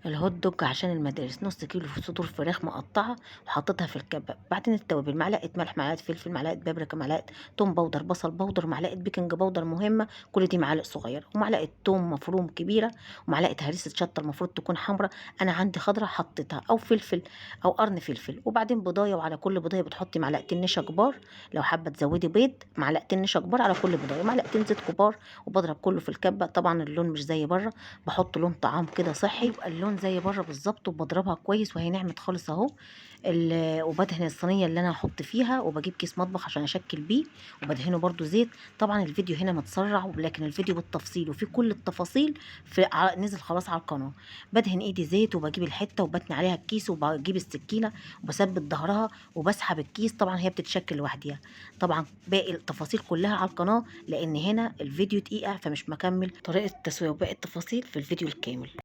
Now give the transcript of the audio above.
الهوت دوج عشان المدارس، نص كيلو صدور فراخ مقطعه وحطيتها في الكبه، بعدين التوابل معلقه ملح، معلقه فلفل، معلقه بابريكا، معلقه توم باودر، بصل باودر، معلقه بيكنج باودر مهمه، كل دي معالق صغيره، ومعلقه توم مفروم كبيره، ومعلقه هريسه شطه المفروض تكون حمراء، انا عندي خضراء حطيتها، او فلفل او قرن فلفل، وبعدين بضايه، وعلى كل بضايه بتحطي معلقتين نشا كبار، لو حابه تزودي بيض معلقتين نشا كبار على كل بضايه، ومعلقتين زيت كبار، وبضرب كله في الكبه. طبعا اللون مش زي بره، باحط لون طعام كده صحّي، يبقى اللون زي برّه بالضبط، وباضربها كويس وهي نعمت خالص أهو. وبادهن الصينية اللي أنا هاحط فيها، وباجيب كيس مطبخ عشان أشكِّل بيه، وبادهنه برضه زيت. طبعًا الفيديو هنا متسرّع، لكن الفيديو بالتفصيل وفيه كل التفاصيل نزل خلاص على القناة. بادهن إيدي زيت، وباجيب الحتة وباتني عليها الكيس، وباجيب السكينة وباثبِّت ضهرها، وباسحب الكيس، طبعًا هي بتتشكِّل لوحديها. طبعًا باقي التفاصيل كلّها على القناة، لإن هنا الفيديو دقيقة فمش مكمّل طريقة التسوية، وباقي التفاصيل في الفيديو الكامل.